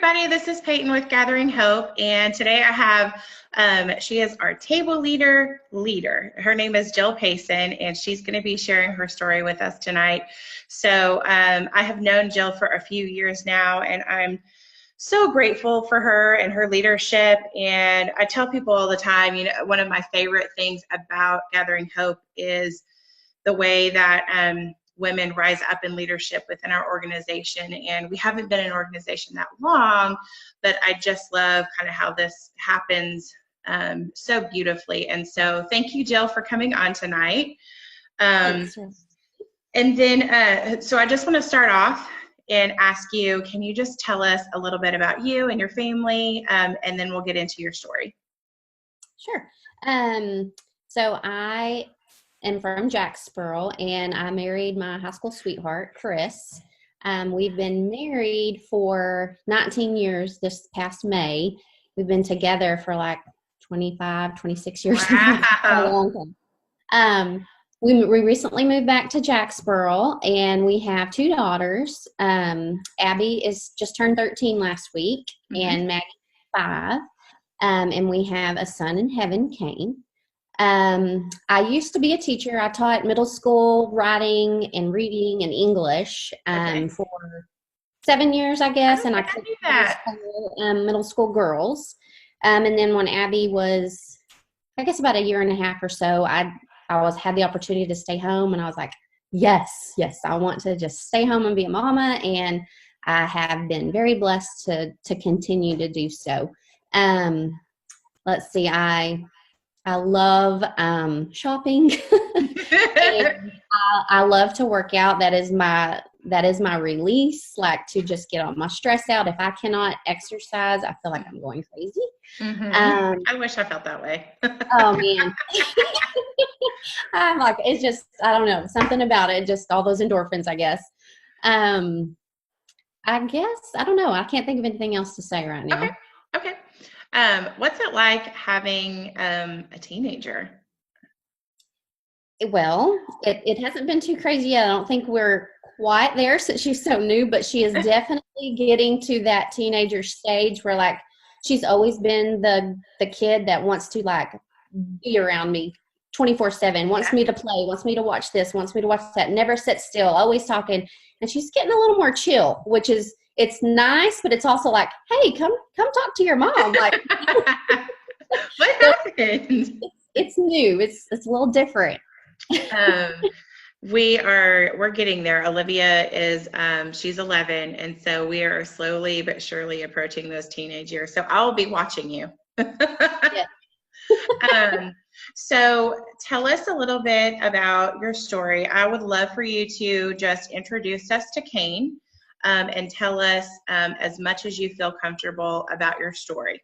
everybody. This is Peyton with Gathering Hope, and today I have, she is our table leader. Her name is Jill Payson, and she's going to be sharing her story with us tonight. So I have known Jill for a few years now, and I'm so grateful for her and her leadership. And I tell people all the time, you know, one of my favorite things about Gathering Hope is the way that women rise up in leadership within our organization. And we haven't been an organization that long, but I just love kind of how this happens so beautifully. And so thank you, Jill, for coming on tonight. And then, so I just want to start off and ask you, can you just tell us a little bit about you and your family, and then we'll get into your story. Sure. So I am from Jacksboro, and I married my high school sweetheart, Chris. We've been married for 19 years this past May. We've been together for like 25, 26 years. Wow. A long time. We recently moved back to Jacksboro, and we have two daughters. Abby is just turned 13 last week, and Maggie 5. And we have a son in heaven, Kain. I used to be a teacher. I taught middle school writing and reading and English for 7 years, I guess. And I taught middle school girls. And then when Abby was, I guess, about a year and a half or so, I had the opportunity to stay home, and I was like, yes, I want to just stay home and be a mama. And I have been very blessed to continue to do so. Let's see, I love shopping. And I love to work out. That is my release, like to just get all my stress out. If I cannot exercise, I feel like I'm going crazy. I wish I felt that way. Oh man. I'm like, it's just, I don't know, something about it, just all those endorphins, I guess. I don't know. I can't think of anything else to say right now. Okay. What's it like having a teenager? Well, it hasn't been too crazy yet. I don't think we're quite there since she's so new, but she is definitely getting to that teenager stage where, like, she's always been the kid that wants to, like, be around me 24/7, wants me to play, wants me to watch this, wants me to watch that, never sits still, always talking. And she's getting a little more chill, which is, it's nice, but it's also like, hey, come talk to your mom. Like, what happened? It's new. It's a little different. We're getting there. Olivia is she's 11, and so we are slowly but surely approaching those teenage years. So I'll be watching you. Yeah. So tell us a little bit about your story. I would love for you to just introduce us to Kain, and tell us as much as you feel comfortable about your story.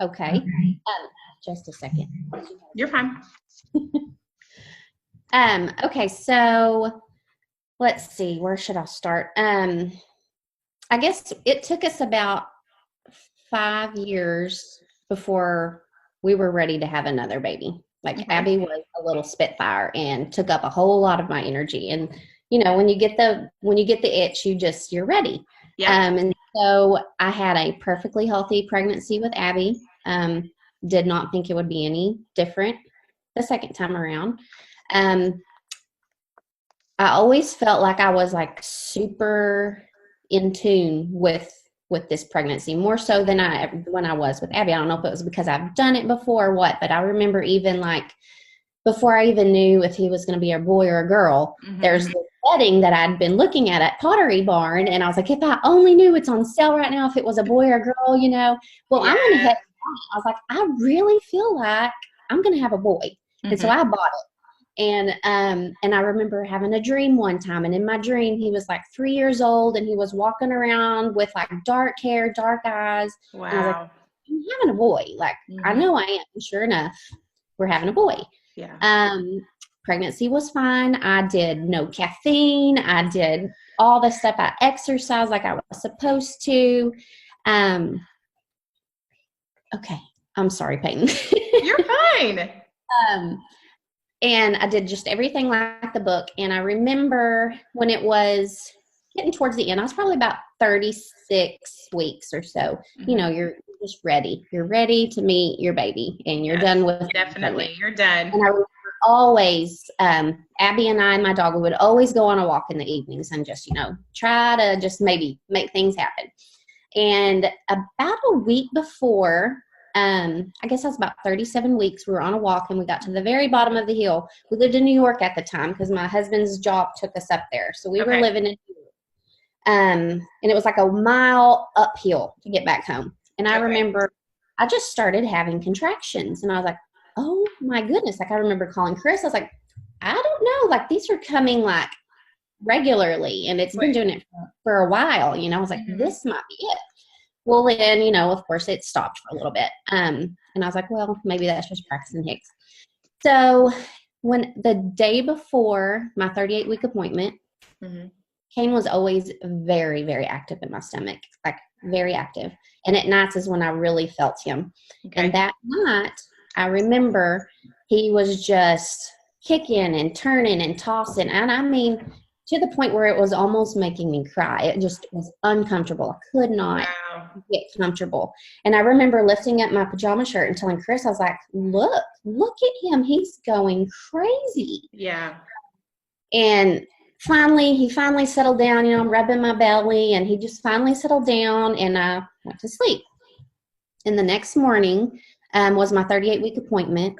Okay. Just a second. You're fine. Okay, so let's see, where should I start? I guess it took us about 5 years before we were ready to have another baby. Like, Abby was a little spitfire and took up a whole lot of my energy. And you know, when you get the itch, you're ready. Yeah. And so I had a perfectly healthy pregnancy with Abby. Did not think it would be any different the second time around. I always felt like I was like super in tune with this pregnancy, more so than when I was with Abby. I don't know if it was because I've done it before or what, but I remember even like before I even knew if he was going to be a boy or a girl, there's the wedding that I'd been looking at Pottery Barn, and I was like, if I only knew it's on sale right now, if it was a boy or a girl, you know. Well, I went ahead. I was like, I really feel like I'm going to have a boy, and so I bought it. And I remember having a dream one time, and in my dream, he was like 3 years old, and he was walking around with like dark hair, dark eyes. Wow. And I was like, I'm having a boy. Like, I know I am. Sure enough, we're having a boy. Yeah. Pregnancy was fine. I did no caffeine. I did all the stuff. I exercised like I was supposed to. Okay. I'm sorry, Peyton. You're fine. And I did just everything like the book. And I remember when it was getting towards the end. I was probably about 36 weeks or so. You know, you're just ready. You're ready to meet your baby, and you're done with definitely. You're done. And I remember always, Abby and I and my dog, we would always go on a walk in the evenings and just, you know, try to just maybe make things happen. And about a week before, I guess that's about 37 weeks, we were on a walk and we got to the very bottom of the hill. We lived in New York at the time because my husband's job took us up there. So we were living in New York. And it was like a mile uphill to get back home. And I remember I just started having contractions, and I was like, oh my goodness. Like, I remember calling Chris. I was like, I don't know. Like, these are coming like regularly, and it's been doing it for a while. You know, I was like, this might be it. Well, then, you know, of course it stopped for a little bit. And I was like, well, maybe that's just Braxton Hicks. So when the day before my 38-week appointment, Kain was always very, very active in my stomach, like very active. And at nights is when I really felt him. And that night, I remember he was just kicking and turning and tossing. And I mean, to the point where it was almost making me cry. It just was uncomfortable. I could not get comfortable. And I remember lifting up my pajama shirt and telling Chris, I was like, look at him. He's going crazy. Yeah. And he finally settled down. You know, I'm rubbing my belly, and he just finally settled down, and I went to sleep. And the next morning was my 38-week appointment.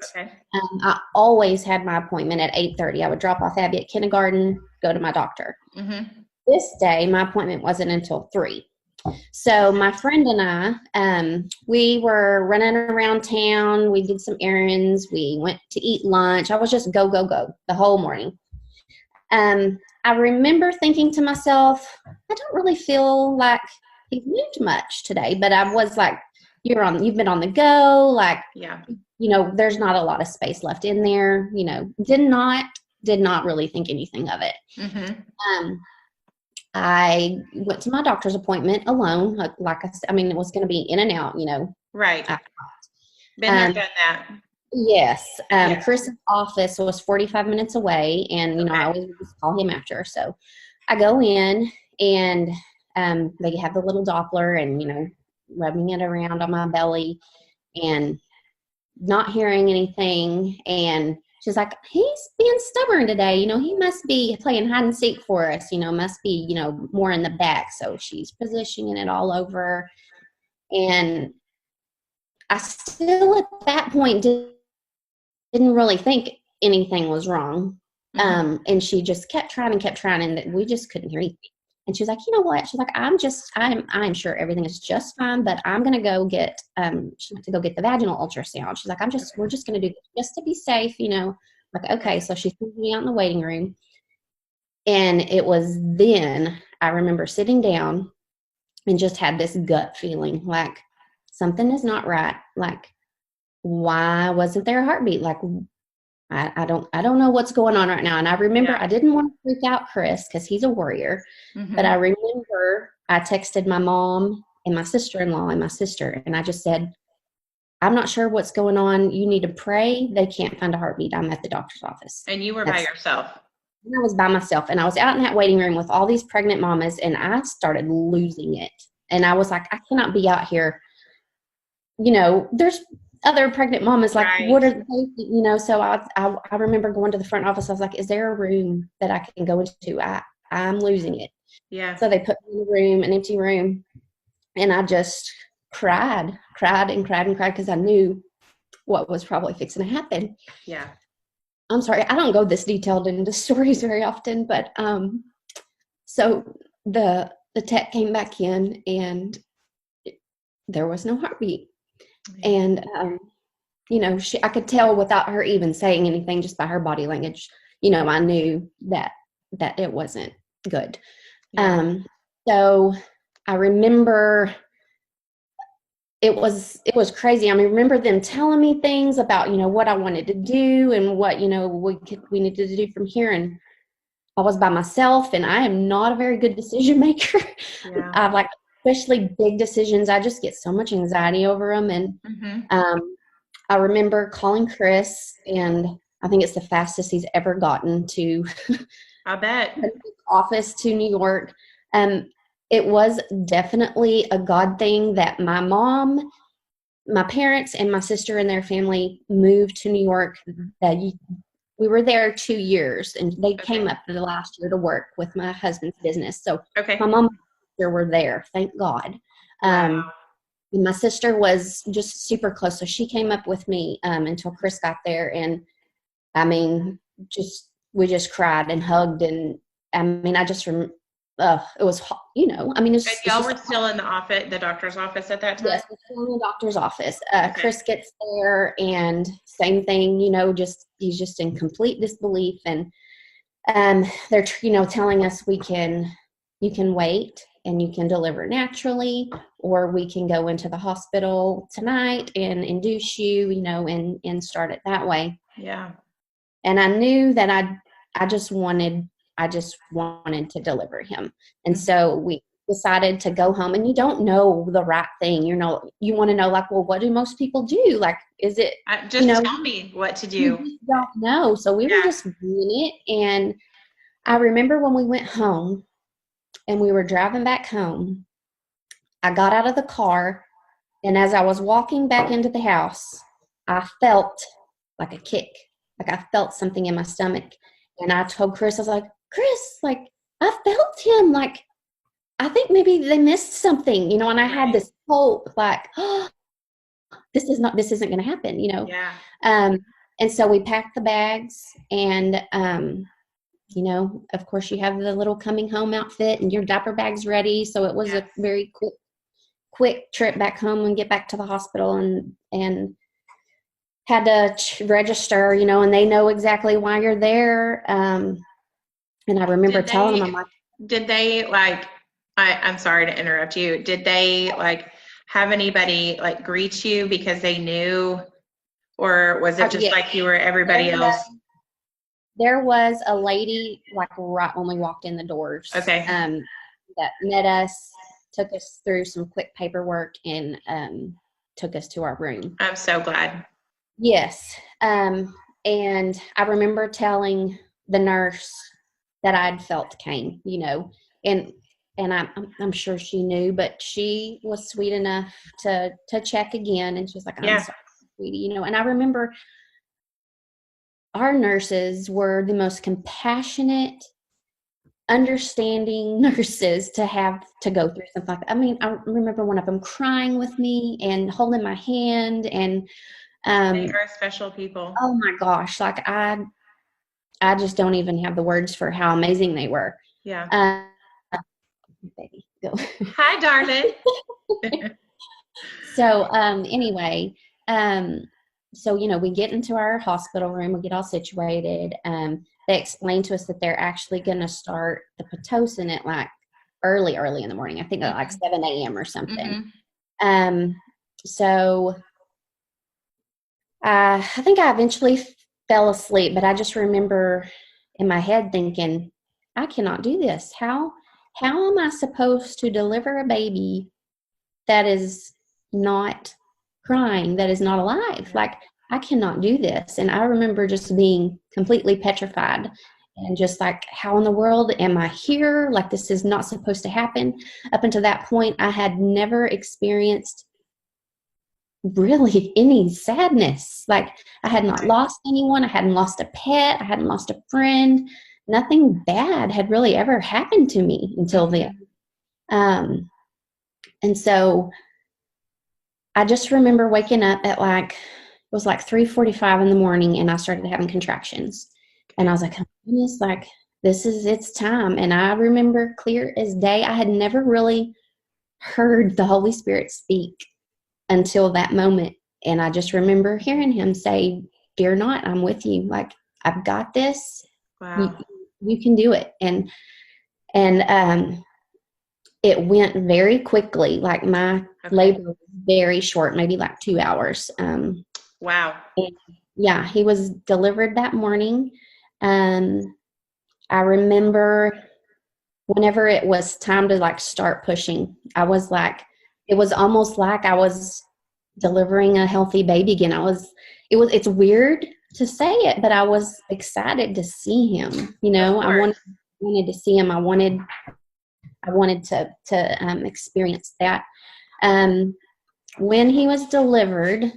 I always had my appointment at 8:30. I would drop off Abby at kindergarten, go to my doctor. This day, my appointment wasn't until 3. So my friend and I, we were running around town. We did some errands. We went to eat lunch. I was just go the whole morning. I remember thinking to myself, I don't really feel like he's moved much today, but I was like, you've been on the go, like, you know, there's not a lot of space left in there, you know, did not really think anything of it. I went to my doctor's appointment alone, like I said, I mean, it was going to be in and out, you know. Right. Been there, done that. Yes. Chris's office was 45 minutes away, and, you know, I always just call him after. So I go in, and they have the little Doppler and, you know, rubbing it around on my belly and not hearing anything. And she's like, he's being stubborn today. You know, he must be playing hide and seek for us, you know, must be, you know, more in the back. So she's positioning it all over. And I still at that point didn't really think anything was wrong. And she just kept trying, and we just couldn't hear anything. And she was like, you know what? She's like, I'm sure everything is just fine, but I'm going to go get, she went to go get the vaginal ultrasound. She's like, we're just going to do this just to be safe, you know. I'm like, okay. So she's moving me out in the waiting room. And it was then I remember sitting down and just had this gut feeling like something is not right. Like, why wasn't there a heartbeat? Like, I don't know what's going on right now. And I remember I didn't want to freak out Chris because he's a warrior. But I remember I texted my mom and my sister-in-law and my sister, and I just said, I'm not sure what's going on. You need to pray. They can't find a heartbeat. I'm at the doctor's office. And you were by yourself. And I was by myself, and I was out in that waiting room with all these pregnant mamas, and I started losing it. And I was like, I cannot be out here. You know, there's other pregnant mamas, like, what are they, you know? So I remember going to the front office. I was like, is there a room that I can go into? I'm losing it. Yeah. So they put me in a room, an empty room, and I just cried because I knew what was probably fixing to happen. Yeah. I'm sorry, I don't go this detailed into stories very often, but so the tech came back in, and there was no heartbeat. And you know, I could tell without her even saying anything, just by her body language, you know, I knew that it wasn't good. Yeah. So I remember it was crazy. I mean, remember them telling me things about, you know, what I wanted to do and what, you know, we needed to do from here. And I was by myself, and I am not a very good decision maker. Yeah. I like, especially big decisions, I just get so much anxiety over them. And I remember calling Chris, and I think it's the fastest he's ever gotten to. I bet. Office to New York. Um, it was definitely a God thing that my mom, my parents, and my sister and their family moved to New York. We were there 2 years, and they came up for the last year to work with my husband's business. So my mom and sister were there, thank God. Wow. And my sister was just super close, so she came up with me until Chris got there, and I mean, we just cried and hugged, and I mean, I just it was, I mean, And it's y'all just were still in the doctor's office at that time? yes, we're still in the doctor's office. Okay. Chris gets there, and same thing, he's just in complete disbelief, and they're telling us you can wait and you can deliver naturally, or we can go into the hospital tonight and induce you, and start it that way. Yeah. And I knew that I just wanted to deliver him. And so we decided to go home, and you don't know the right thing. You want to know, like, well, what do most people do? Like, is it, just tell me what to do. You just don't know. So we were just doing it. And I remember when we went home and we were driving back home, I got out of the car, and as I was walking back into the house, I felt like a kick. Like I felt something in my stomach. And I told Chris, I was like, Chris, like, I felt him. Like, I think maybe they missed something, and I had this hope, like, oh, this isn't going to happen, Yeah. And so we packed the bags, and, of course you have the little coming home outfit and your diaper bags ready. So it was a very quick trip back home and get back to the hospital, and had to register, and they know exactly why you're there. And I remember telling them, I'm like, did they, like, I'm sorry to interrupt you. Did they, like, have anybody, like, greet you because they knew, or was it just like you were everybody else? There was a lady, like, right when we walked in the doors, that met us, took us through some quick paperwork, and took us to our room. I'm so glad. Yes. And I remember telling the nurse that I'd felt Kain, and I'm sure she knew, but she was sweet enough to check again, and she was like, I'm sorry, sweetie, and I remember our nurses were the most compassionate, understanding nurses to have to go through something like that. I mean, I remember one of them crying with me and holding my hand, and they are special people. Oh my gosh, like I just don't even have the words for how amazing they were. Yeah. Baby, go. Hi, darling. So anyway, so we get into our hospital room, we get all situated. They explain to us that they're actually going to start the Pitocin at like early in the morning. I think at like 7 a.m. or something. So I think I eventually fell asleep, but I just remember in my head thinking, I cannot do this. How am I supposed to deliver a baby that is not crying, that is not alive? Like, I cannot do this. And I remember just being completely petrified and just like, how in the world am I here? Like, this is not supposed to happen. Up until that point, I had never experienced really any sadness. Like, I had not lost anyone. I hadn't lost a pet. I hadn't lost a friend. Nothing bad had really ever happened to me until then. And so I just remember waking up at it was like 3:45 in the morning, and I started having contractions. And I was like, oh, goodness, like, it's time. And I remember clear as day, I had never really heard the Holy Spirit speak until that moment. And I just remember hearing him say, fear not, I'm with you. Like, I've got this. Wow. You can do it. And it went very quickly. Like, my labor was very short, maybe like 2 hours. Wow. And yeah, he was delivered that morning. I remember whenever it was time to like start pushing, I was like, it was almost like I was delivering a healthy baby again. It's weird to say it, but I was excited to see him. I wanted to see him. I wanted I wanted to experience that. When he was delivered,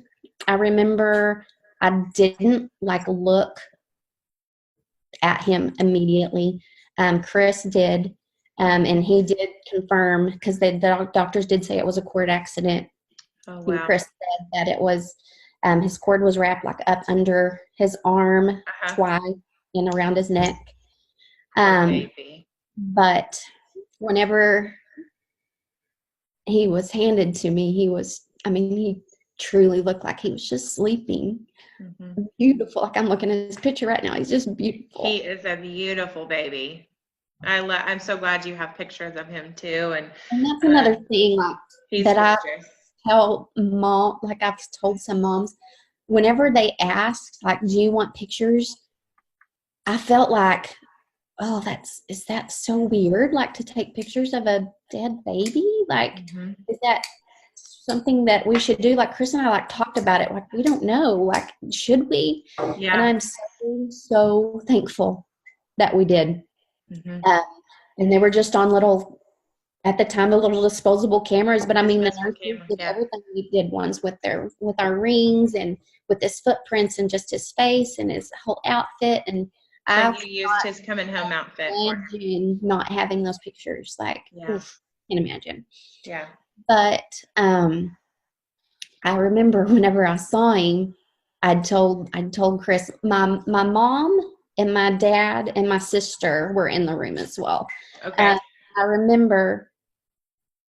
I remember I didn't like look at him immediately. Chris did, and he did confirm, because the doctors did say it was a cord accident. Oh, And wow. Chris said that it was, his cord was wrapped like up under his arm twice and around his neck. Poor baby. But whenever he was handed to me, he truly looked like he was just sleeping. Mm-hmm. Beautiful. Like, I'm looking at his picture right now. He's just beautiful. He is a beautiful baby. I'm so glad you have pictures of him too. And that's another thing, like, he's that gorgeous. I tell mom, like I've told some moms, whenever they ask, like, do you want pictures? I felt like, oh, is that so weird? Like, to take pictures of a dead baby? Like, is that something that we should do? Like, Chris and I talked about it. Like, we don't know. Like, should we? Yeah. And I'm so thankful that we did. And they were just on at the time, the little disposable cameras. But I mean, the nurses did everything. We did ones with our rings and with his footprints and just his face and his whole outfit. And so you used his coming home outfit. Imagine not having those pictures. Like, oof, can't imagine. Yeah. But I remember whenever I saw him, I told Chris, my mom and my dad and my sister were in the room as well. Okay. I remember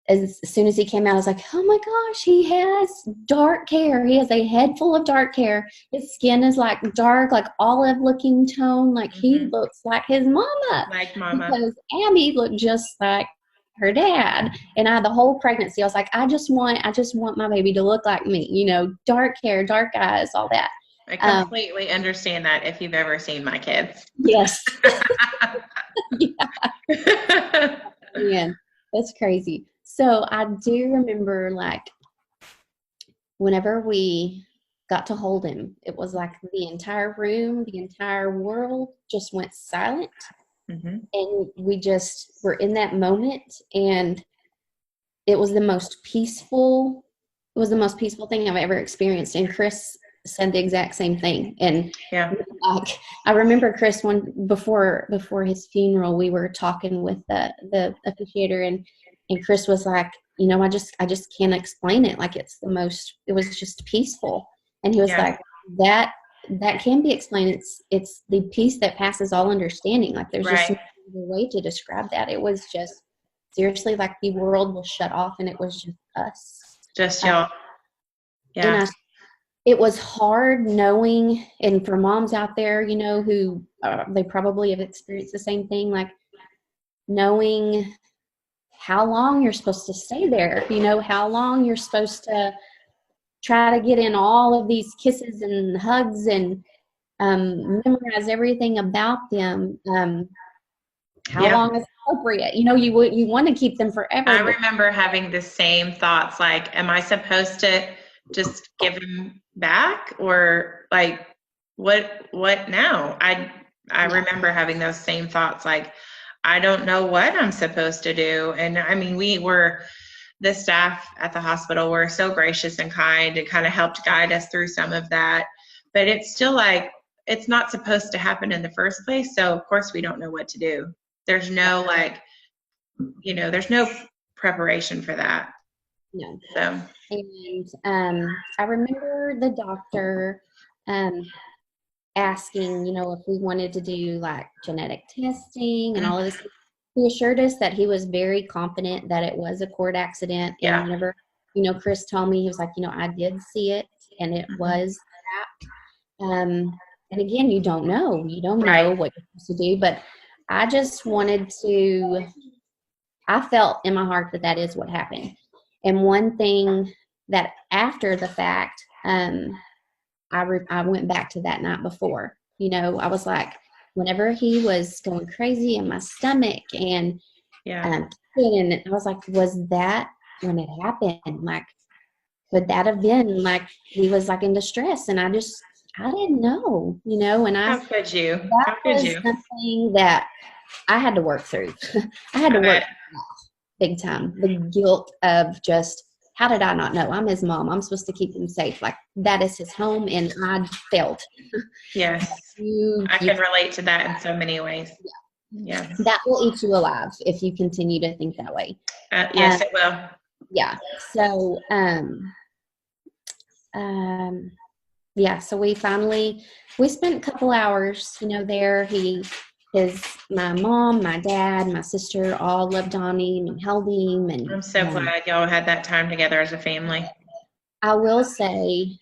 as soon as he came out, I was like, oh my gosh, he has dark hair. He has a head full of dark hair. His skin is like dark, like olive looking tone. Like, he looks like his mama. Like mama. Because Abby looked just like her dad. And the whole pregnancy, I was like, I just want my baby to look like me, dark hair, dark eyes, all that. I completely understand that if you've ever seen my kids. Yes. Yeah. Man, that's crazy. So I do remember, like, whenever we got to hold him, it was like the entire room, the entire world just went silent. And we just were in that moment, and it was the most peaceful thing I've ever experienced. And Chris said the exact same thing. And like, I remember Chris before his funeral, we were talking with the officiator, and Chris was like, I just can't explain it. Like, it was just peaceful. And he was like, that can be explained. It's the peace that passes all understanding. Like, there's just no other way to describe that. It was just seriously like the world was shut off, and it was just us. Just y'all. Yeah. And it was hard knowing, and for moms out there, who they probably have experienced the same thing, like knowing how long you're supposed to stay there, how long you're supposed to try to get in all of these kisses and hugs and memorize everything about them. How long is appropriate? You want to keep them forever. I remember having the same thoughts, like, am I supposed to just give him back, or like, what now? I remember having those same thoughts, like, I don't know what I'm supposed to do. And I mean, the staff at the hospital were so gracious and kind and kind of helped guide us through some of that. But it's still like, it's not supposed to happen in the first place. So of course we don't know what to do. There's no there's no preparation for that. No. So. And I remember the doctor asking, if we wanted to do like genetic testing and all of this. He assured us that he was very confident that it was a cord accident. Yeah. And whenever, Chris told me, he was like, I did see it, and it was that. And again, you don't know. You don't know what you're supposed to do. But I just wanted to, I felt in my heart that is what happened. And one thing that after the fact, I went back to that night before. I was like, whenever he was going crazy in my stomach and and I was like, was that when it happened? Like, could that have been like he was like in distress? And I didn't know, and How could you? That was something that I had to work through. I had to work through. big time. The guilt of just, how did I not know? I'm his mom. I'm supposed to keep him safe. Like, that is his home, and I failed. Yes. You, I can relate to that in so many ways. Yeah. that will eat you alive if you continue to think that way. Yes, it will. Yeah. So, yeah, so we spent a couple hours, there. My mom, my dad, my sister all loved on him and held him. And I'm so glad y'all had that time together as a family. I will say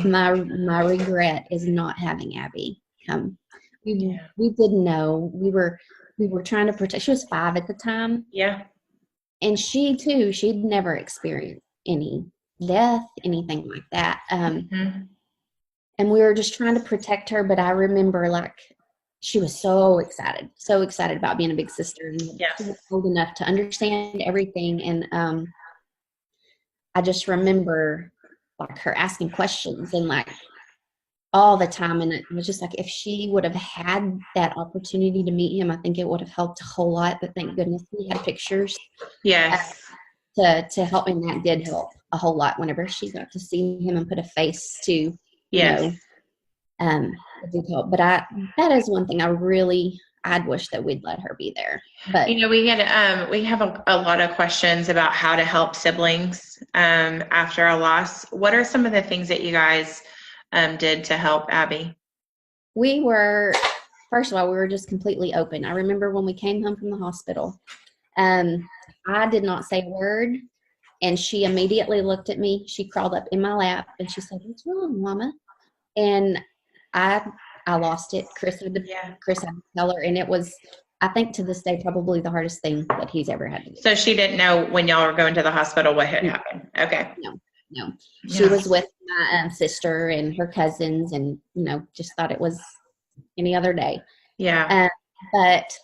my regret is not having Abby. We didn't know. We were trying to protect. She was 5 at the time. Yeah. And she too, she'd never experienced any death, anything like that. And we were just trying to protect her. But I remember, like, she was so excited about being a big sister, and she was old enough to understand everything. And I just remember, like, her asking questions and, like, all the time. And it was just like, if she would have had that opportunity to meet him, I think it would have helped a whole lot. But thank goodness we had pictures. Yes. To help, and that did help a whole lot whenever she got to see him and put a face to, it did help. But that is one thing I'd wish that we'd let her be there. But we have a lot of questions about how to help siblings after a loss. What are some of the things that you guys did to help Abby? First of all, we were just completely open. I remember when we came home from the hospital, I did not say a word, and she immediately looked at me. She crawled up in my lap and she said, "What's wrong, Mama?" And I lost it. Chris had to tell her, and it was, I think to this day, probably the hardest thing that he's ever had to do. So she didn't know when y'all were going to the hospital what had happened. Okay. No. She was with my sister and her cousins, and just thought it was any other day. Yeah. But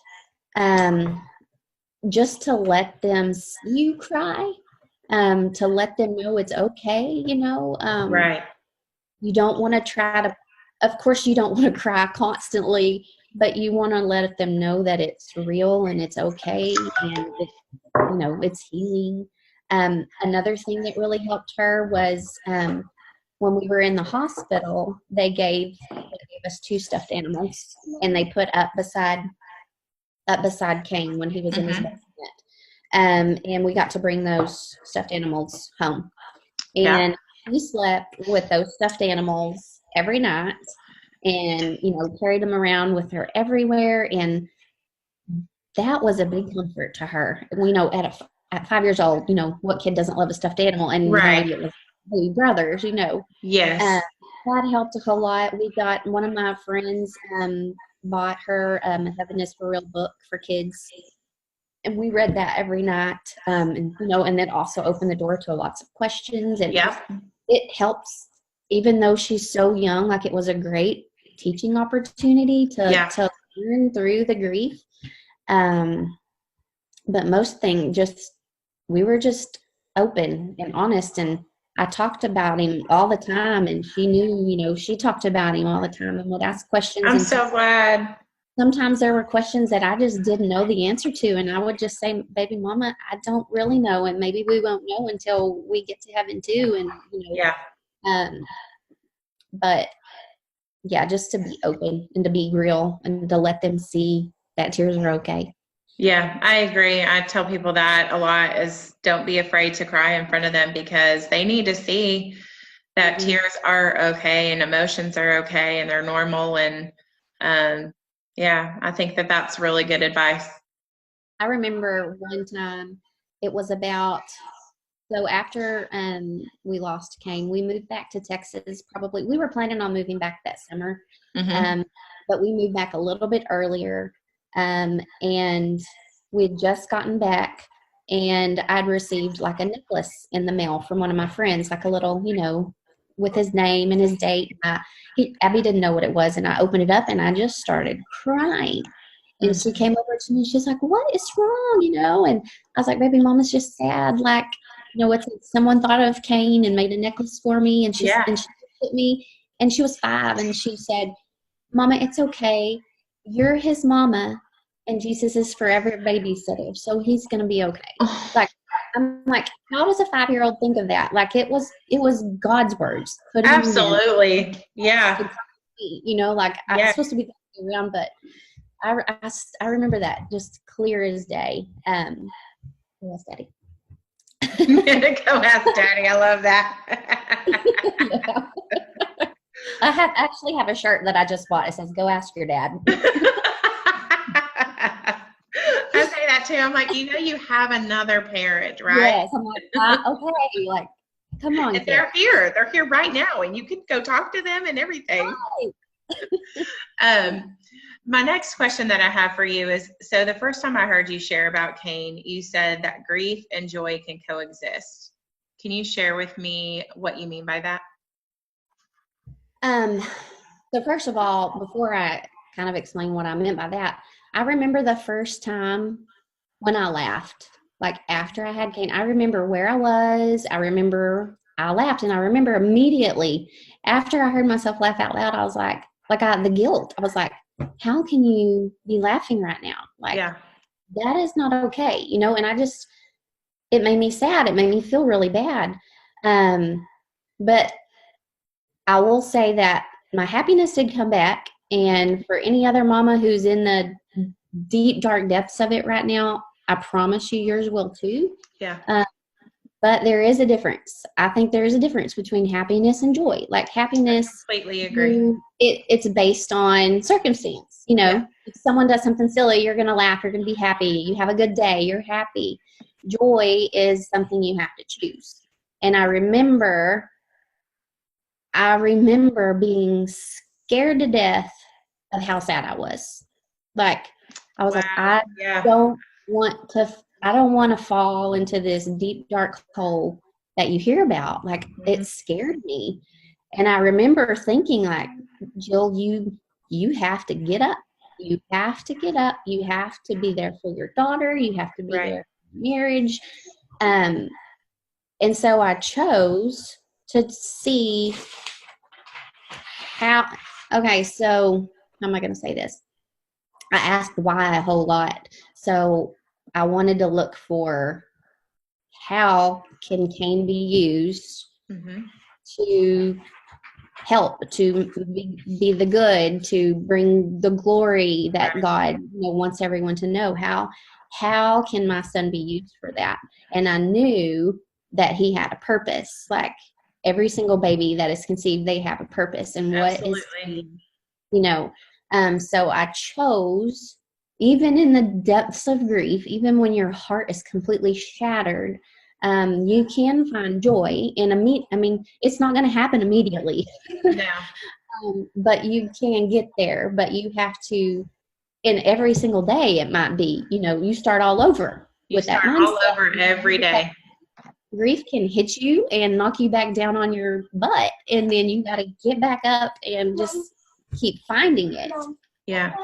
just to let them see you cry, to let them know it's okay, right. You don't want to try to, of course, you don't want to cry constantly, but you want to let them know that it's real and it's okay, and it's healing. Another thing that really helped her was when we were in the hospital, they gave us 2 stuffed animals, and they put up beside Kain when he was in his basement. And we got to bring those stuffed animals home. And he slept with those stuffed animals every night, and, carried them around with her everywhere. And that was a big comfort to her. At 5 years old, what kid doesn't love a stuffed animal? And right. It was baby brothers, Yes. That helped a whole lot. We got, one of my friends bought her a Heaven is for Real book for kids, and we read that every night. And that also opened the door to lots of questions. And it helps, even though she's so young. Like, it was a great teaching opportunity to learn through the grief. But most thing, we were just open and honest, and I talked about him all the time, and she knew, she talked about him all the time and would ask questions. I'm so glad. Sometimes there were questions that I just didn't know the answer to, and I would just say, "Baby Mama, I don't really know, and maybe we won't know until we get to heaven too." And but yeah, just to be open and to be real and to let them see that tears are okay. Yeah, I agree. I tell people that a lot, is don't be afraid to cry in front of them, because they need to see that tears are okay and emotions are okay and they're normal. And I think that that's really good advice. I remember one time, it was about, so after we lost Kain, we moved back to Texas. Probably, we were planning on moving back that summer, but we moved back a little bit earlier. And we'd just gotten back, and I'd received like a necklace in the mail from one of my friends, like a little, with his name and his date. Abby didn't know what it was, and I opened it up and I just started crying. And she came over to me, and she's like, "What is wrong?" And I was like, "Baby, Mama's just sad. Like, someone thought of Kain and made a necklace for me." And she looked at me, and she was 5, and she said, "Mama, it's okay. You're his mama, and Jesus is forever babysitter, so he's going to be okay. Oh, Like, I'm like, how does a 5-year-old think of that? Like, it was God's words putting me in. absolutely. Yeah. You know, like, I'm Yeah. supposed to be around, but I remember that just clear as day. Yes, Daddy. Go ask Daddy. I love that. Yeah. I actually have a shirt that I just bought. It says, "Go ask your dad." I say that too. I'm like, you have another parent, right? Yes, I'm like, okay, like, come on, And kid. they're here. They're here right now, and you can go talk to them and everything. My next question that I have for you is, so the first time I heard you share about Kain, you said that grief and joy can coexist. Can you share with me what you mean by that? So first of all, before I kind of explain what I meant by that, I remember the first time when I laughed, like after I had Kain. I remember where I was. I remember I laughed, and I remember immediately after I heard myself laugh out loud, I was like the guilt. I was like, how can you be laughing right now? Like, Yeah. that is not okay, you know? And it made me sad. It made me feel really bad. But I will say that my happiness did come back. And for any other mama who's in the deep, dark depths of it right now, I promise you yours will too. Yeah. But there is a difference. I think there is a difference between happiness and joy. Like, happiness, Completely agree. it's based on circumstance. You know, Yeah. if someone does something silly, you're going to laugh. You're going to be happy. You have a good day. You're happy. Joy is something you have to choose. And I remember being scared to death of how sad I was. Like, I was like, Wow. Yeah. don't I don't want to fall into this deep, dark hole that you hear about. Like, it scared me. And I remember thinking, like, Jill, you have to get up. You have to get up. You have to be there for your daughter. You have to be Right. there for marriage. And so I chose to see how. Okay, so how am I going to say this? I asked why a whole lot. So I wanted to look for how can Cain be used to help, to be the good, to bring the glory that God wants everyone to know. How can my son be used for that? And I knew that he had a purpose. Like, every single baby that is conceived, they have a purpose. And what is, Absolutely. so I chose, even in the depths of grief, even when your heart is completely shattered, you can find joy in it's not going to happen immediately. No. But you can get there. But you have to, in every single day, it might be, you start all over with that mindset. All over every day. Grief can hit you and knock you back down on your butt, and then you got to get back up and just keep finding it. Yeah.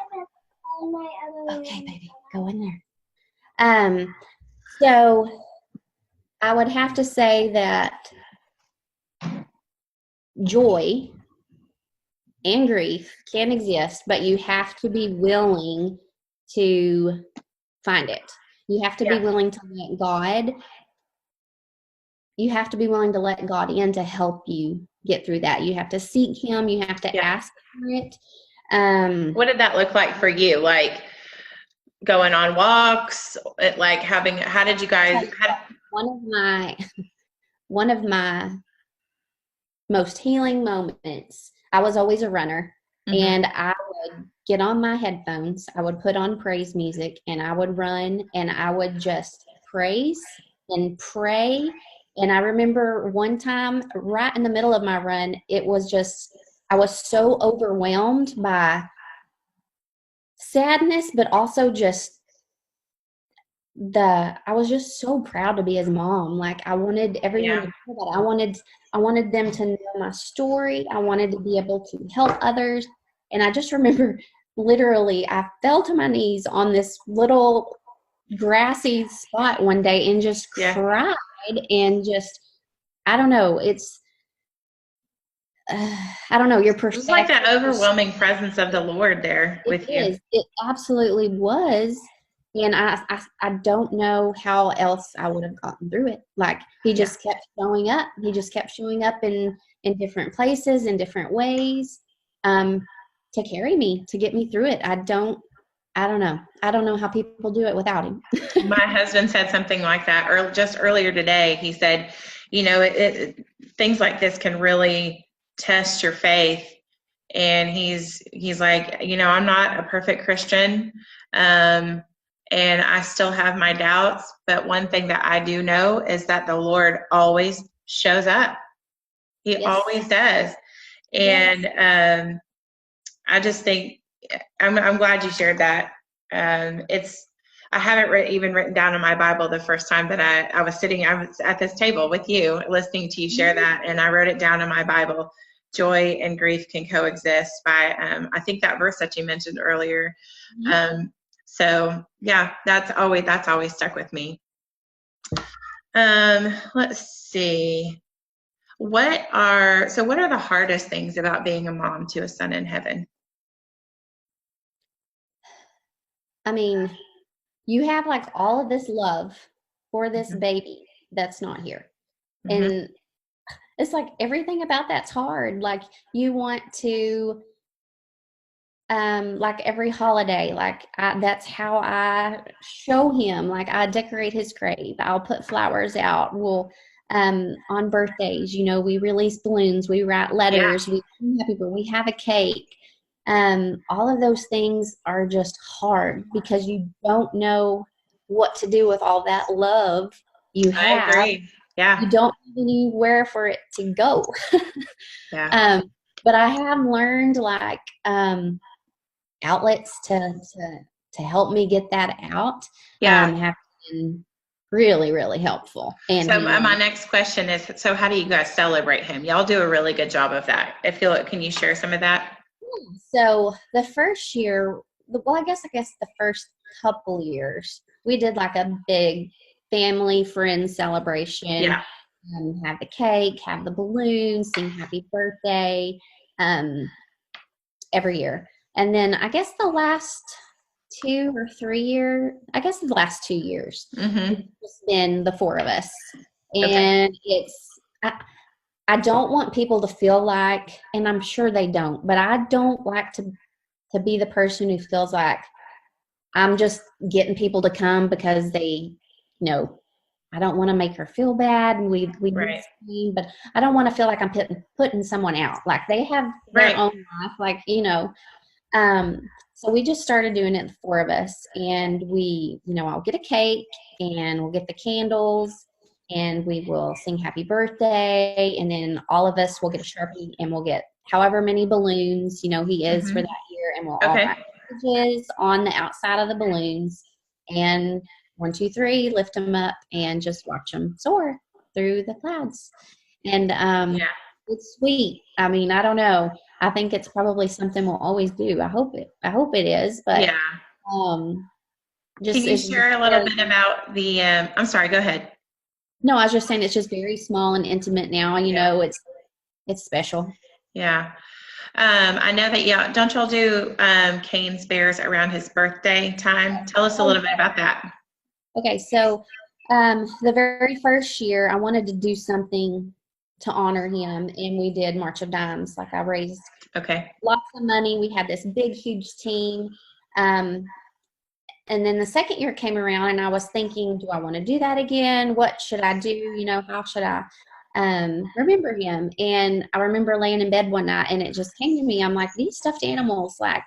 Okay, baby, go in there. So I would have to say that joy and grief can exist, but you have to be willing to find it. You have to be willing to let God. You have to be willing to let God in to help you get through that. You have to seek Him. You have to ask for it. What did that look like for you? Like, going on walks, like how did you guys? One of my most healing moments. I was always a runner, and I would get on my headphones. I would put on praise music, and I would run, and I would just praise and pray. And I remember one time, right in the middle of my run, I was so overwhelmed by sadness, but also just I was just so proud to be his mom. Like, I wanted everyone to know that. I wanted them to know my story. I wanted to be able to help others. And I just remember, literally, I fell to my knees on this little grassy spot one day and just cried, and just, I don't know, I don't know, your It was like perspective. that overwhelming presence of the Lord there It with you. is. It absolutely was. And I don't know how else I would have gotten through it. Like he Yeah. just kept showing up. He just kept showing up in different places, in different ways, um, to carry me, to get me through it. I don't know. I don't know how people do it without him. My husband said something like that just earlier today. He said, things like this can really test your faith. And he's like, I'm not a perfect Christian, and I still have my doubts. But one thing that I do know is that the Lord always shows up. He Yes. always does. Yes. And I just think I'm glad you shared that. It's I haven't even written down in my Bible the first time that I was at this table with you, listening to you share that, and I wrote it down in my Bible. Joy and grief can coexist by I think that verse that you mentioned earlier. So yeah, that's always stuck with me. Let's see. What are the hardest things about being a mom to a son in heaven? I mean, you have like all of this love for this baby that's not here. Mm-hmm. And it's like everything about that's hard. Like you want to, like every holiday, like that's how I show him. Like I decorate his grave. I'll put flowers out. On birthdays, we release balloons, we write Yeah. letters, we sing happy birthday, we have a cake. All of those things are just hard because you don't know what to do with all that love you I have. agree. Yeah. You don't have anywhere for it to go. Yeah. But I have learned like outlets to help me get that out. Yeah. Have been really, really helpful and So my healing. next question is, so how do you guys celebrate him? Y'all do a really good job of that. Can you share some of that? So the first year, well, I guess the first couple years, we did like a big family friend celebration. Yeah. Have the cake, have the balloons, sing happy birthday, every year. And then I guess the last 2 or 3 years, I guess the last 2 years, Mm-hmm. it's just been the four of us. Okay. And I don't want people to feel like, and I'm sure they don't, but I don't like to be the person who feels like I'm just getting people to come because I don't want to make her feel bad, and we Right. but I don't want to feel like I'm putting someone out. Like they have their Right. own life, so we just started doing it, the four of us, and I'll get a cake and we'll get the candles and we will sing happy birthday, and then all of us will get a Sharpie and we'll get however many balloons, he is for Mm-hmm. that year, and we'll all Okay. write messages on the outside of the balloons, and 1, 2, 3, lift them up and just watch them soar through the clouds. And Yeah. it's sweet. I mean, I don't know. I think it's probably something we'll always do. I hope it is, but Yeah. um Can just you it's just share a little very, bit about the, I'm sorry, go ahead. no, I was just saying it's just very small and intimate now, Yeah. it's special. Yeah. I know that, yeah, don't y'all do Kain's Bears around his birthday time? Tell us a little bit about that. Okay, so the very first year I wanted to do something to honor him, and we did March of Dimes. Like I raised Okay. lots of money. We had this big, huge team. Um, and then the second year came around, and I was thinking, do I want to do that again? What should I do? How should I remember him? And I remember laying in bed one night, and it just came to me. I'm like, these stuffed animals, like,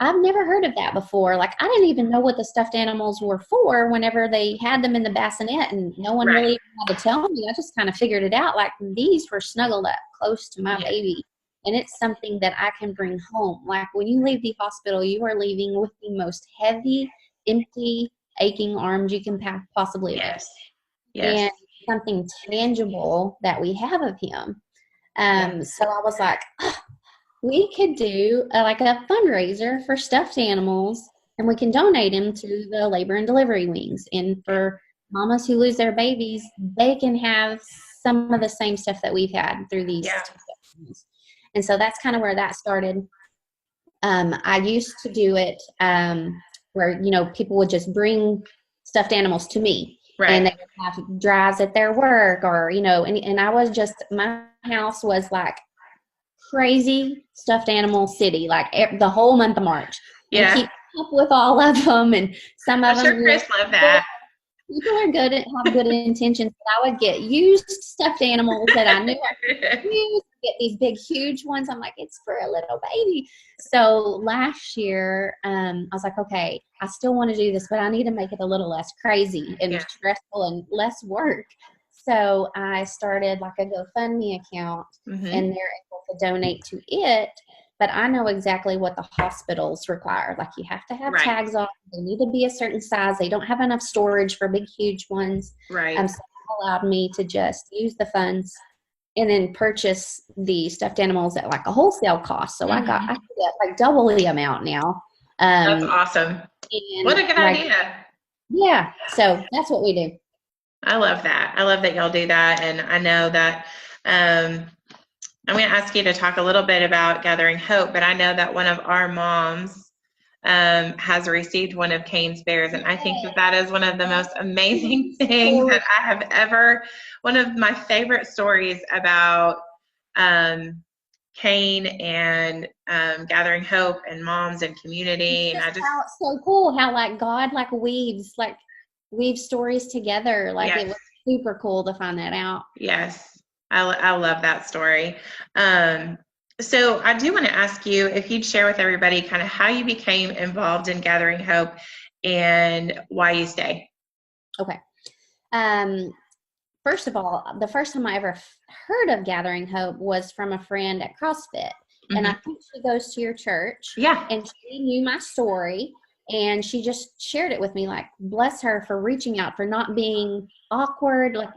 I've never heard of that before. Like, I didn't even know what the stuffed animals were for whenever they had them in the bassinet, and no one Right. really had to tell me. I just kind of figured it out. Like, these were snuggled up close to my Yeah. baby, and it's something that I can bring home. Like, when you leave the hospital, you are leaving with the most heavy, empty, aching arms you can possibly imagine. Yes. Yes. And something tangible that we have of him. Yeah. So I was like, we could do like a fundraiser for stuffed animals, and we can donate them to the labor and delivery wings. And for mamas who lose their babies, they can have some of the same stuff that we've had through these Yeah. 2 sessions. And so that's kind of where that started. I used to do it where, people would just bring stuffed animals to me. Right. And they would have drives at their work or, and I was just, my house was like crazy stuffed animal city, like the whole month of March. And Yeah. keep up with all of them. And some of I'm them, sure Chris loved that. people are good at have good intentions. But I would get used stuffed animals that I knew I could use, get these big, huge ones. I'm like, it's for a little baby. So last year, I was like, okay, I still want to do this, but I need to make it a little less crazy and stressful and less work. So I started like a GoFundMe account, and they're able to donate to it. But I know exactly what the hospitals require. Like you have to have tags on. They need to be a certain size. They don't have enough storage for big, huge ones. Right. So it allowed me to just use the funds and then purchase the stuffed animals at like a wholesale cost. So I get like double the amount now. That's awesome. What a good idea. Yeah. So that's what we do. I love that. I love that y'all do that. And I know that I'm going to ask you to talk a little bit about Gathering Hope, but I know that one of our moms has received one of Kain's bears, and I think that is one of the most amazing things that I have ever, one of my favorite stories about Kain and Gathering Hope and moms and community. And it's so cool how like God like weaves stories together. Like it was super cool to find that out. Yes. I love that story. So I do want to ask you if you'd share with everybody kind of how you became involved in Gathering Hope and why you stay. Okay. First of all, the first time I ever heard of Gathering Hope was from a friend at CrossFit. And I think she goes to your church. Yeah. And she knew my story. And she just shared it with me, like, bless her for reaching out, for not being awkward. Like,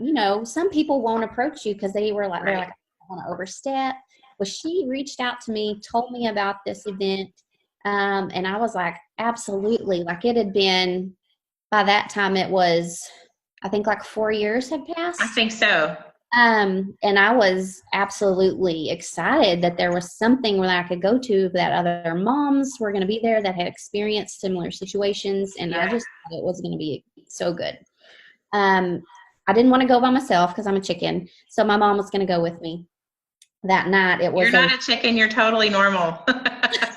some people won't approach you because they're like, I don't want to overstep. Well, she reached out to me, told me about this event. And I was like, absolutely. Like it had been, by that time it was, I think like 4 years had passed. I think so. And I was absolutely excited that there was something where I could go to, that other moms were going to be there that had experienced similar situations. And I just thought it was going to be so good. I didn't want to go by myself because I'm a chicken. So my mom was going to go with me that night. You're not a chicken. You're totally normal. It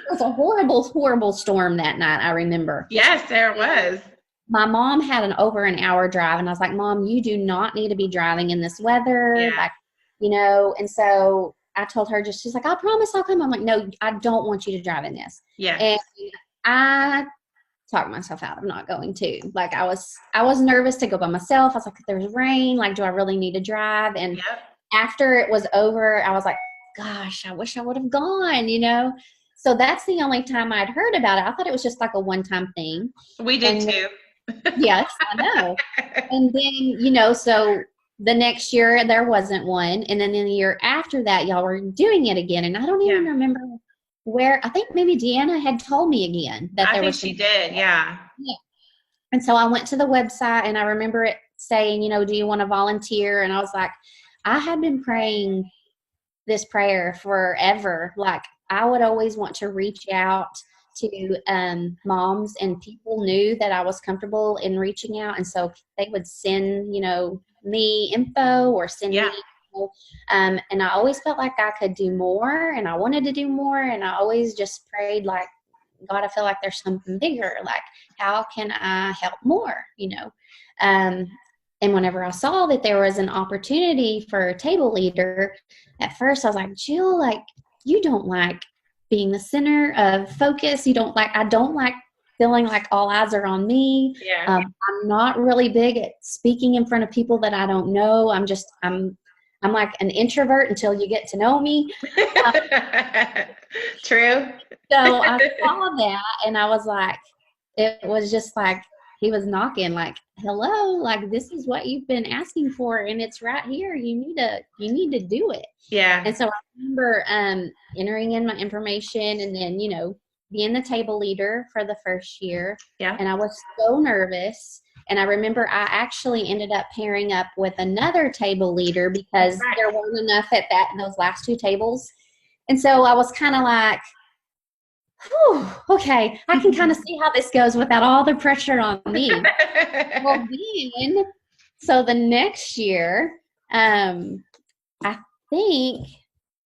was a horrible, horrible storm that night. I remember. Yes, there was. My mom had an over an hour drive, and I was like, Mom, you do not need to be driving in this weather. Yeah. Like, and so I told her, she's like, I promise I'll come. I'm like, no, I don't want you to drive in this. Yeah. And I talked myself out of not going to. Like, I was nervous to go by myself. I was like, if there's rain, like, do I really need to drive? And after it was over, I was like, gosh, I wish I would have gone, So that's the only time I'd heard about it. I thought it was just like a one-time thing. We did too. Yes, I know. And then, so the next year there wasn't one. And then in the year after that, y'all were doing it again. And I don't even remember where. I think maybe Deanna had told me again that there was. She did, yeah. And so I went to the website, and I remember it saying, do you want to volunteer? And I was like, I had been praying this prayer forever. Like, I would always want to reach out to moms, and people knew that I was comfortable in reaching out. And so they would send, me info or send me info. And I always felt like I could do more, and I wanted to do more. And I always just prayed like, God, I feel like there's something bigger. Like, how can I help more, and whenever I saw that there was an opportunity for a table leader, at first I was like, Jill, like, you don't like being the center of focus. I don't like feeling like all eyes are on me. Yeah. I'm not really big at speaking in front of people that I don't know. I'm like an introvert until you get to know me. True. So I saw that, and I was like, it was just like, he was knocking, like, hello, like, this is what you've been asking for, and it's right here. You need to do it. Yeah. And so I remember entering in my information, and then, being the table leader for the first year. Yeah. And I was so nervous. And I remember I actually ended up pairing up with another table leader because there weren't enough at those last 2 tables. And so I was kind of like, whew, okay, I can kind of see how this goes without all the pressure on me. Well, then, so the next year, I think,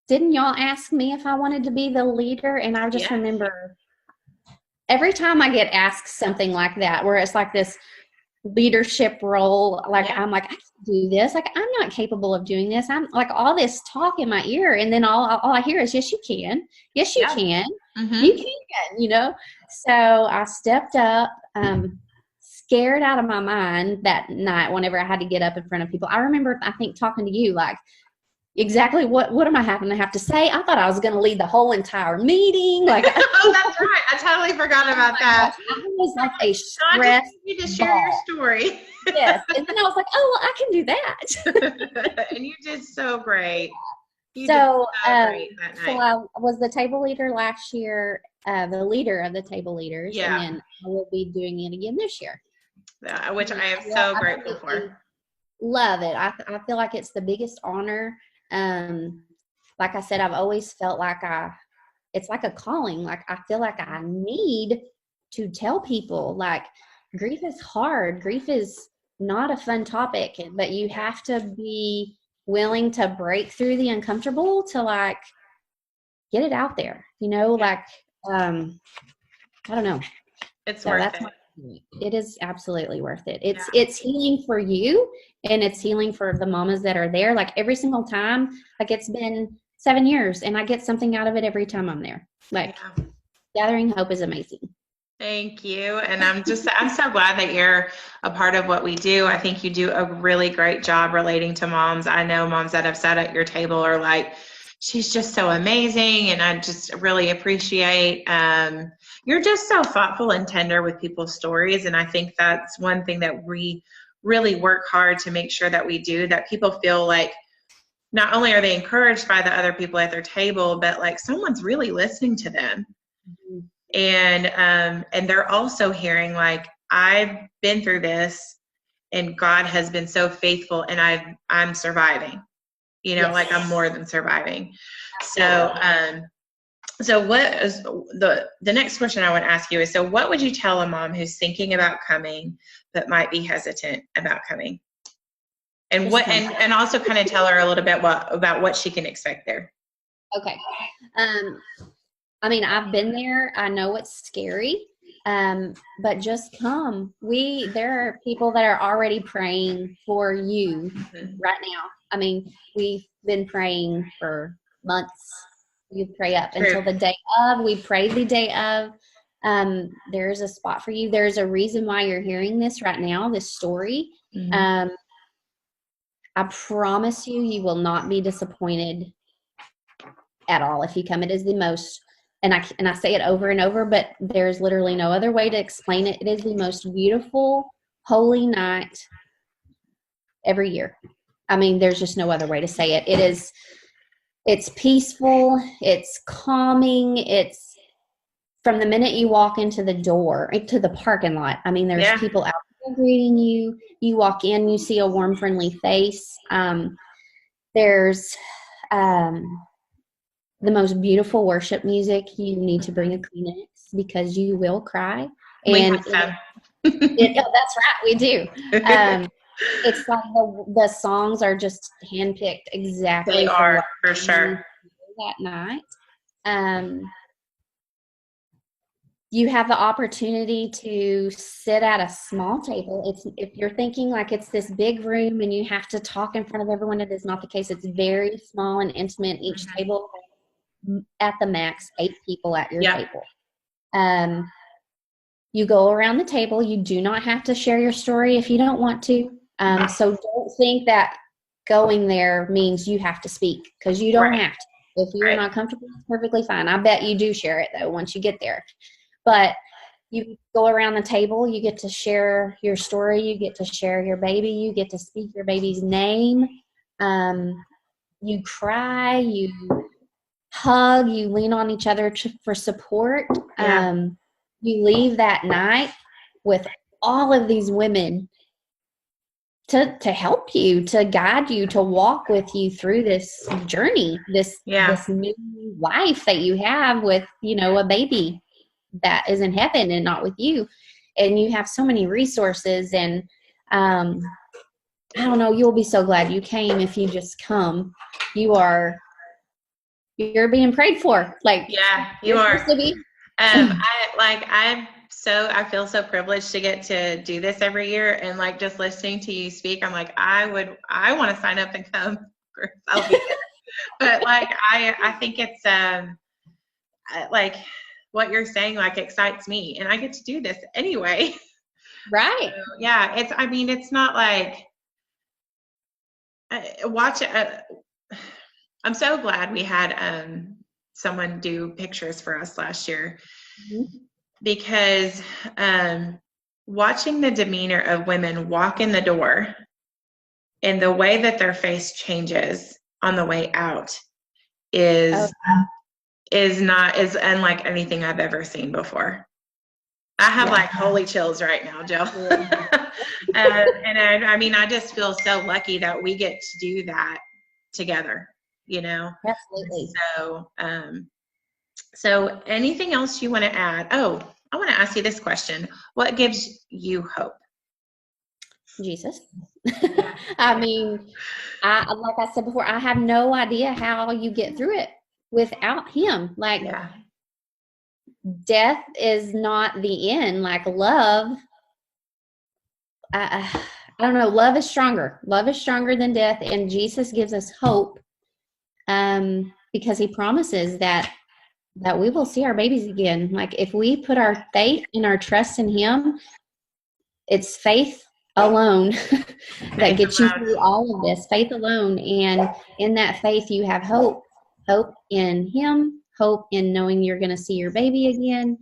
didn't y'all ask me if I wanted to be the leader? And I just remember every time I get asked something like that, where it's like this leadership role, like I'm like, I can't do this. Like, I'm not capable of doing this. I'm like all this talk in my ear, and then all I hear is, yes, you can. Yes, you can. You can, you know? So I stepped up, scared out of my mind that night whenever I had to get up in front of people. I remember, I think, talking to you, like, exactly what am I having to have to say? I thought I was going to lead the whole entire meeting. Like, oh, that's right. I totally forgot about that. Gosh, I was like a stress. You to share your story. Yes, and then I was like, oh, well, I can do that. And you did so great. So I was the table leader last year, the leader of the table leaders, and then I will be doing it again this year. Which I am so grateful for. Love it. I feel like it's the biggest honor. Like I said, I've always felt like it's like a calling. Like I feel like I need to tell people, like, grief is hard. Grief is not a fun topic, but you have to be willing to break through the uncomfortable to, like, get it out there, you know, like, I don't know. It's worth it. It is absolutely worth it. It's healing for you, and it's healing for the mamas that are there. Like, every single time, like, it's been 7 years and I get something out of it every time I'm there. Like, Gathering Hope is amazing. Thank you. And I'm so glad that you're a part of what we do. I think you do a really great job relating to moms. I know moms that have sat at your table are like, she's just so amazing. And I just really appreciate, you're just so thoughtful and tender with people's stories. And I think that's one thing that we really work hard to make sure that we do, that people feel like not only are they encouraged by the other people at their table, but like someone's really listening to them. Mm-hmm. And they're also hearing, like, I've been through this and God has been so faithful, and I'm surviving, you know, like I'm more than surviving. So, so what is the next question I want to ask you is, so what would you tell a mom who's thinking about coming, but might be hesitant about coming? And and also kind of tell her a little bit about what she can expect there. Okay. I mean, I've been there. I know it's scary, but just come. There are people that are already praying for you right now. I mean, we've been praying for months. You pray up until the day of. We prayed the day of. There's a spot for you. There's a reason why you're hearing this right now, this story. Mm-hmm. I promise you will not be disappointed at all if you come. It is the most, and I say it over and over, but there's literally no other way to explain it. It is the most beautiful, holy night every year. I mean, there's just no other way to say it. It's peaceful. It's calming. It's from the minute you walk into the door, into the parking lot. I mean, there's people out there greeting you. You walk in, you see a warm, friendly face. There's the most beautiful worship music. You need to bring a Kleenex because you will cry. And that's right, we do. It's like the songs are just handpicked exactly. They are, for sure. That night. You have the opportunity to sit at a small table. If you're thinking like it's this big room and you have to talk in front of everyone, it is not the case. It's very small and intimate. Each table, at the max, 8 people at your table. You go around the table. You do not have to share your story if you don't want to. So don't think that going there means you have to speak, because you don't have to. If you're not comfortable, it's perfectly fine. I bet you do share it, though, once you get there. But you go around the table, you get to share your story, you get to share your baby, you get to speak your baby's name. You cry, you hug, you lean on each other for support. You leave that night with all of these women to help you, to guide you, to walk with you through this journey, this new life that you have with, a baby that is in heaven and not with you. And you have so many resources, and I don't know, you'll be so glad you came if you just come. You're being prayed for. Like, yeah, you are. To be. I feel so privileged to get to do this every year, and like just listening to you speak, I'm like, I want to sign up and come. I'll be there. But like, I think it's like what you're saying, like, excites me, and I get to do this anyway. Right. So, yeah, it's not like watch it. I'm so glad we had someone do pictures for us last year, because watching the demeanor of women walk in the door and the way that their face changes on the way out is unlike anything I've ever seen before. I have like holy chills right now, Jill. And I just feel so lucky that we get to do that together, Absolutely. So anything else you want to add? Oh, I want to ask you this question. What gives you hope? Jesus. Like I said before, I have no idea how you get through it without him. Like, death is not the end. Like, love, I don't know, love is stronger. Love is stronger than death, and Jesus gives us hope, because he promises that we will see our babies again. Like, if we put our faith and our trust in him, it's faith alone that gets you through all of this. Faith alone. And in that faith, you have hope in him, hope in knowing you're going to see your baby again.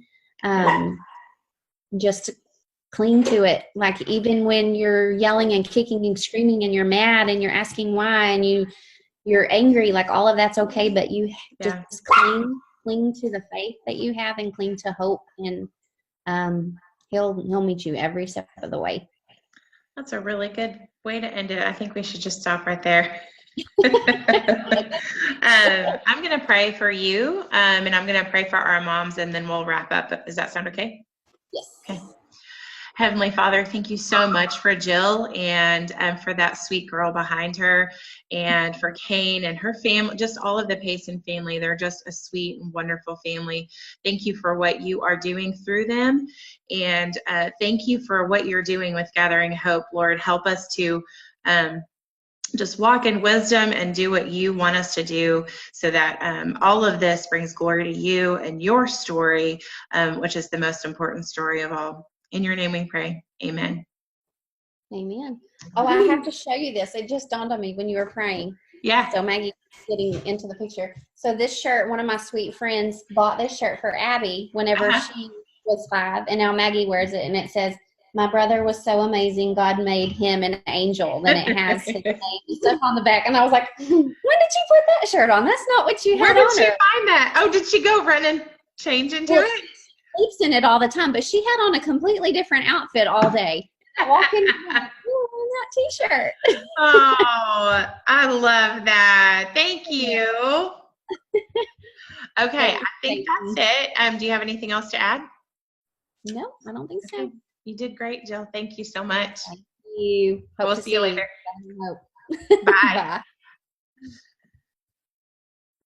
Just cling to it. Like, even when you're yelling and kicking and screaming and you're mad and you're asking why and you're angry, like, all of that's okay, but you just cling to the faith that you have, and cling to hope, and he'll meet you every step of the way. That's a really good way to end it. I think we should just stop right there. I'm going to pray for you, and I'm going to pray for our moms, and then we'll wrap up. Does that sound okay? Yes. Okay. Heavenly Father, thank you so much for Jill, and for that sweet girl behind her, and for Kain and her family, just all of the Payson family. They're just a sweet and wonderful family. Thank you for what you are doing through them, and thank you for what you're doing with Gathering Hope. Lord, help us to just walk in wisdom and do what you want us to do, so that all of this brings glory to you and your story, which is the most important story of all. In your name we pray. Amen. Amen. Oh, I have to show you this. It just dawned on me when you were praying. Yeah. So Maggie getting into the picture. So this shirt, one of my sweet friends bought this shirt for Abby whenever she was 5, and now Maggie wears it, and it says, "My brother was so amazing. God made him an angel." Then it has his name and stuff on the back. And I was like, when did you put that shirt on? That's not what you had on. Where did she find that? Oh, did she go run and change into it? Sleeps in it all the time, but she had on a completely different outfit all day. I walk in and I'm like, "Ooh, that t-shirt." Oh, I love that. Thank you. Okay, I think that's it. Do you have anything else to add? No, I don't think so. You did great, Jill. Thank you so much. Thank you. We'll see you later. Bye. Bye.